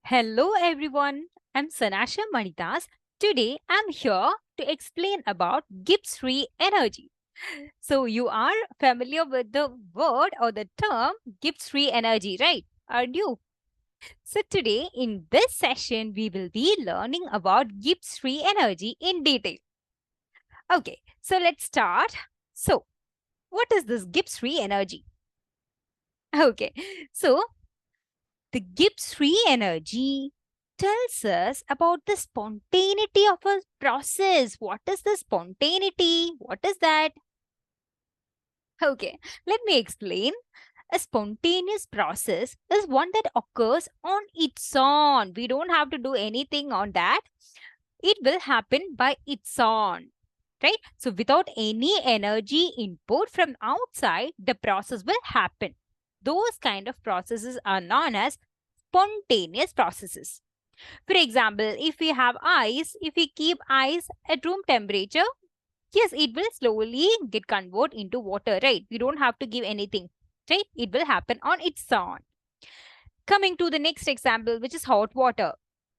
Hello everyone, I'm Sanasha Manidas. Today I'm here to explain about Gibbs free energy. So you are familiar with the word or the term Gibbs free energy, right? Aren't you? So today in this session we will be learning about Gibbs free energy in detail. Okay, so let's start. So what is this Gibbs free energy? Okay, so the Gibbs free energy tells us about the spontaneity of a process. What is the spontaneity? What is that? Okay, let me explain. A spontaneous process is one that occurs on its own. We don't have to do anything on that. It will happen by its own, right? So without any energy input from outside, the process will happen. Those kind of processes are known as spontaneous processes. For example, if we have ice, if we keep ice at room temperature, yes, it will slowly get converted into water, right? We don't have to give anything, right? It will happen on its own. Coming to the next example, which is hot water.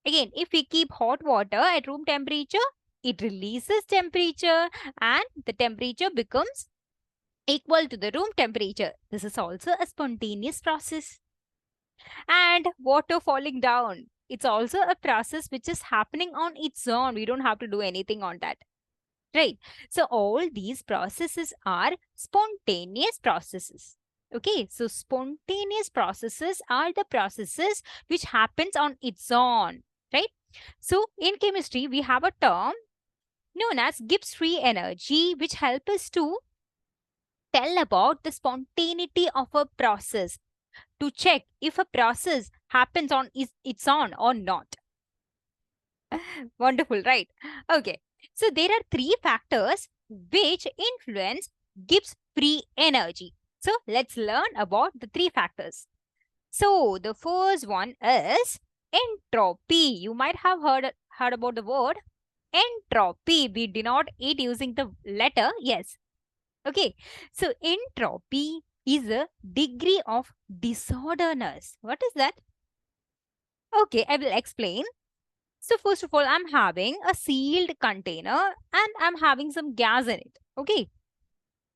Again, if we keep hot water at room temperature, it releases temperature and the temperature becomes equal to the room temperature. This is also a spontaneous process. And water falling down. It's also a process which is happening on its own. We don't have to do anything on that. Right. So all these processes are spontaneous processes. Okay. So spontaneous processes are the processes which happens on its own. Right. So in chemistry, we have a term known as Gibbs free energy, which help us to tell about the spontaneity of a process, to check if a process happens on its own or not. Wonderful, right? Okay. So there are three factors which influence Gibbs free energy. So let's learn about the three factors. So the first one is entropy. You might have heard about the word entropy. We denote it using the letter S. Okay. So entropy is a degree of disorderness. What is that? Okay, I will explain. So first of all, I'm having a sealed container and I'm having some gas in it. Okay.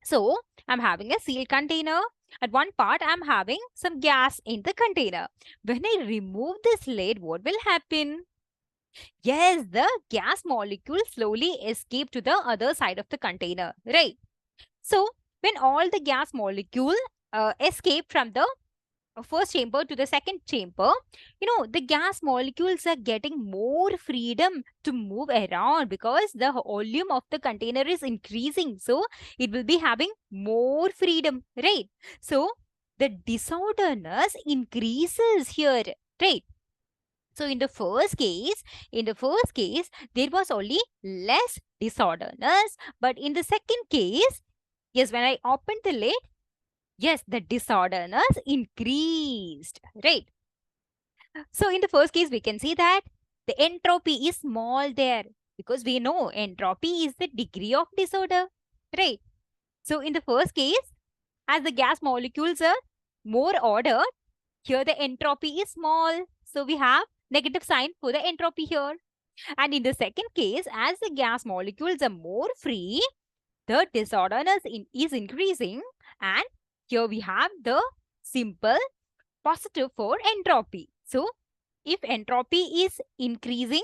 So I'm having a sealed container. At one part, I'm having some gas in the container. When I remove this lid, what will happen? Yes, the gas molecule slowly escape to the other side of the container, right? So when all the gas molecule escape from the first chamber to the second chamber, the gas molecules are getting more freedom to move around because the volume of the container is increasing. So it will be having more freedom, right? So the disorderness increases here, right? So in the first case, there was only less disorderness. But in the second case, yes, when I opened the lid, yes, the disorderness increased, right? So in the first case, we can see that the entropy is small there because we know entropy is the degree of disorder, right? So in the first case, as the gas molecules are more ordered, here the entropy is small. So we have negative sign for the entropy here. And in the second case, as the gas molecules are more free, the disorderness is increasing, and here we have the simple positive for entropy. So if entropy is increasing,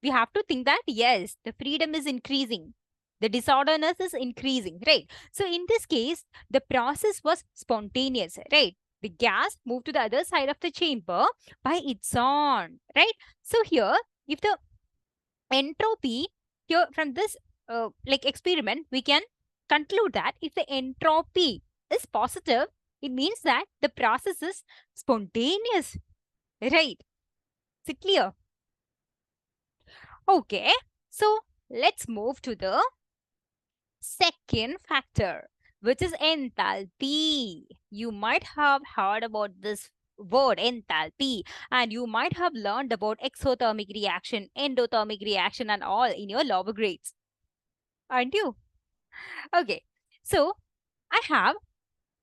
we have to think that yes, the freedom is increasing. The disorderness is increasing, right? So in this case, the process was spontaneous, right? The gas moved to the other side of the chamber by its own, right? So here, if the entropy here from this experiment, we can conclude that if the entropy is positive, it means that the process is spontaneous, right? Is it clear? Okay, so let's move to the second factor, which is enthalpy. You might have heard about this word enthalpy, and you might have learned about exothermic reaction, endothermic reaction, and all in your lower grades, aren't you? Okay, so I have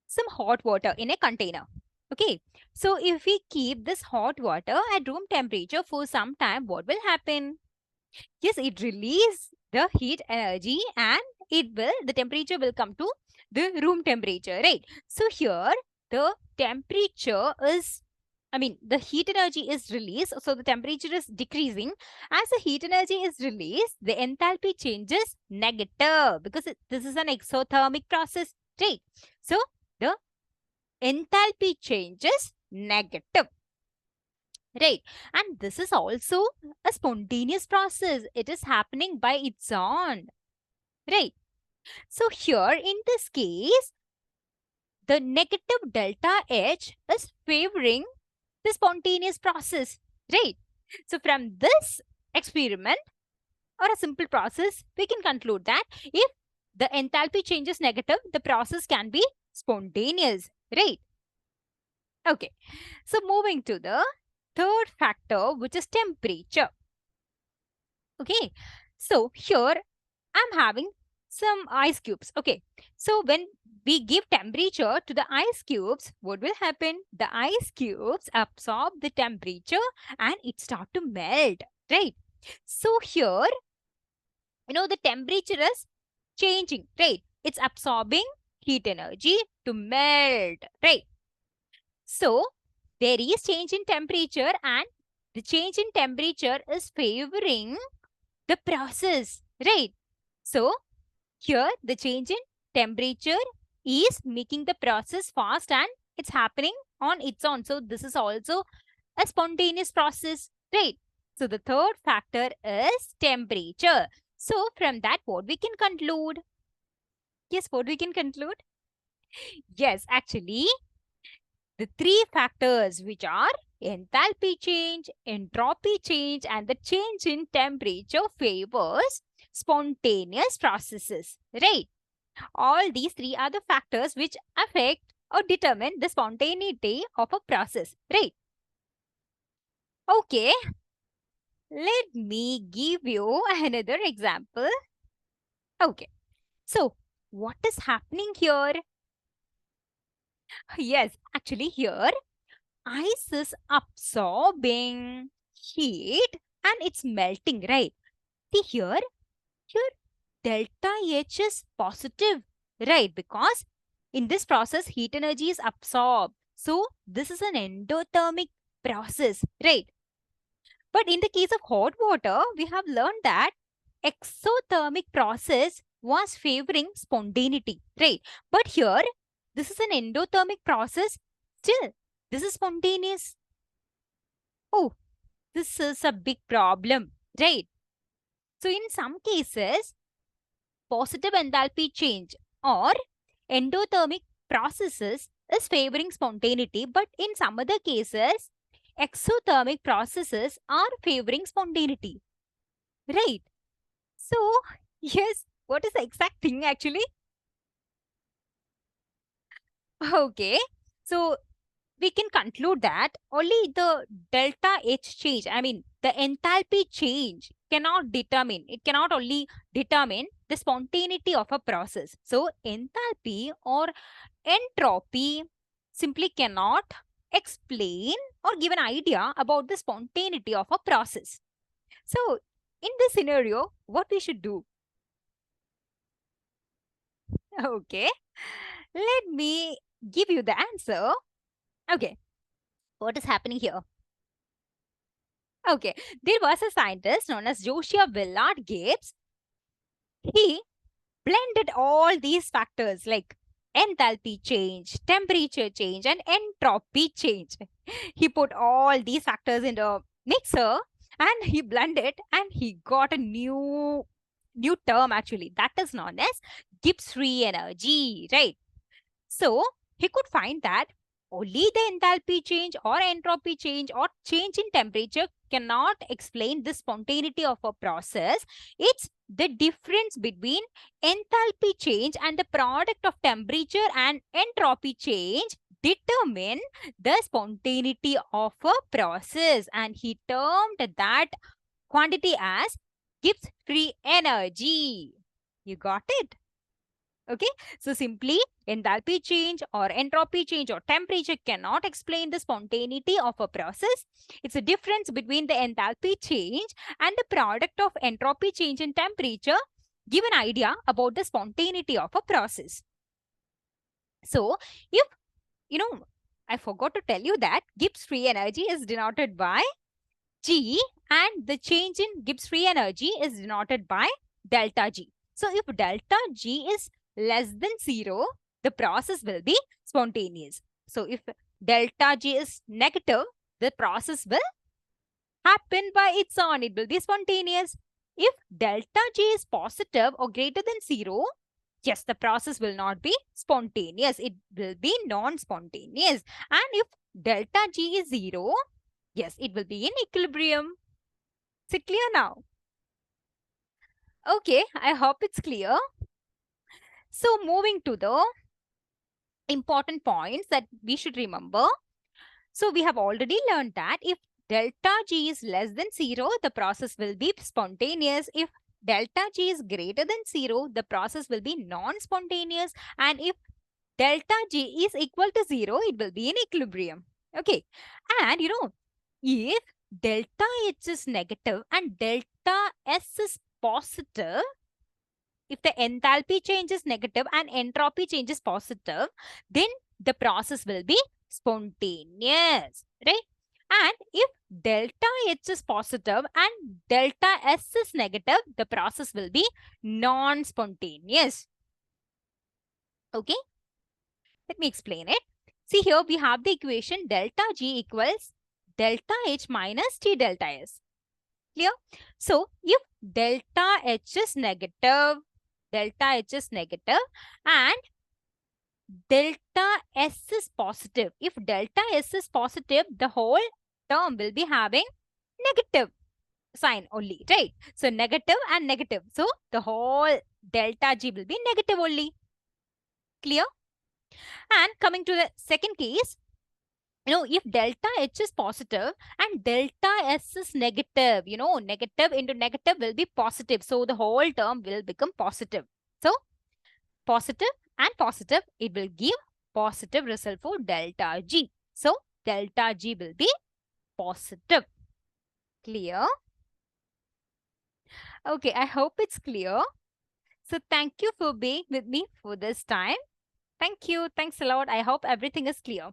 some hot water in a container. Okay, So if we keep this hot water at room temperature for some time, what will happen? Yes, it releases the heat energy and the temperature will come to the room temperature, right? So here the temperature is, the heat energy is released, so the temperature is decreasing. As the heat energy is released, the enthalpy changes negative because this is an exothermic process, right? So the enthalpy changes negative, right? And this is also a spontaneous process. It is happening by its own, right? So here in this case, the negative delta H is favoring the spontaneous process, right? So from this experiment or a simple process, we can conclude that if the enthalpy changes negative, the process can be spontaneous, right? Okay, so moving to the third factor, which is temperature. Okay, so here I'm having some ice cubes. Okay, so when we give temperature to the ice cubes, what will happen? The ice cubes absorb the temperature and it start to melt, right? So here, the temperature is changing, right? It's absorbing heat energy to melt, right? So there is change in temperature and the change in temperature is favoring the process, right? So here the change in temperature is making the process fast and it's happening on its own. So this is also a spontaneous process, right? So the third factor is temperature. So from that, what we can conclude? Yes, what we can conclude? Yes, actually, the three factors which are enthalpy change, entropy change, and the change in temperature favors spontaneous processes, right? All these three are the factors which affect or determine the spontaneity of a process, right? Okay, let me give you another example. Okay, so what is happening here? Yes, actually here, ice is absorbing heat and it's melting, right? See here delta H is positive, right? Because in this process, heat energy is absorbed. So this is an endothermic process, right? But in the case of hot water, we have learned that exothermic process was favoring spontaneity, right? But here, this is an endothermic process. Still, this is spontaneous. Oh, this is a big problem, right? So in some cases, positive enthalpy change or endothermic processes is favoring spontaneity, but in some other cases, exothermic processes are favoring spontaneity, right? So, yes, what is the exact thing actually? Okay, so we can conclude that only the delta H change, the enthalpy change it cannot only determine the spontaneity of a process. So enthalpy or entropy simply cannot explain or give an idea about the spontaneity of a process. So in this scenario, what we should do? Okay, let me give you the answer. Okay, what is happening here? Okay, there was a scientist known as Joshua Willard Gibbs. He blended all these factors like enthalpy change, temperature change, and entropy change. He put all these factors in a mixer and he blended and he got a new term actually that is known as Gibbs free energy, right? So he could find that only the enthalpy change or entropy change or change in temperature cannot explain the spontaneity of a process. It's the difference between enthalpy change and the product of temperature and entropy change determine the spontaneity of a process, and he termed that quantity as Gibbs free energy. You got it? Okay, so simply enthalpy change or entropy change or temperature cannot explain the spontaneity of a process. It's a difference between the enthalpy change and the product of entropy change and temperature give an idea about the spontaneity of a process. So if, I forgot to tell you that Gibbs free energy is denoted by G and the change in Gibbs free energy is denoted by delta G. So if delta G is less than 0, the process will be spontaneous. So if delta G is negative, the process will happen by its own. It will be spontaneous. If delta G is positive or greater than 0, yes, the process will not be spontaneous. It will be non-spontaneous. And if delta G is 0, yes, it will be in equilibrium. Is it clear now? Okay, I hope it's clear. So moving to the important points that we should remember. So we have already learned that if delta G is less than 0, the process will be spontaneous. If delta G is greater than 0, the process will be non-spontaneous. And if delta G is equal to 0, it will be in equilibrium. Okay. And if delta H is negative and delta S is positive, if the enthalpy change is negative and entropy change is positive, then the process will be spontaneous, right? And if delta H is positive and delta S is negative, the process will be non-spontaneous. Okay, let me explain it. See, here we have the equation delta G equals delta H minus T delta S. Clear? So, if delta H is negative, and delta S is positive. If delta S is positive, the whole term will be having negative sign only, right? So negative and negative. So the whole delta G will be negative only. Clear? And coming to the second case, if delta H is positive and delta S is negative, negative into negative will be positive. So the whole term will become positive. So positive and positive, it will give positive result for delta G. So delta G will be positive. Clear? Okay, I hope it's clear. So thank you for being with me for this time. Thank you. Thanks a lot. I hope everything is clear.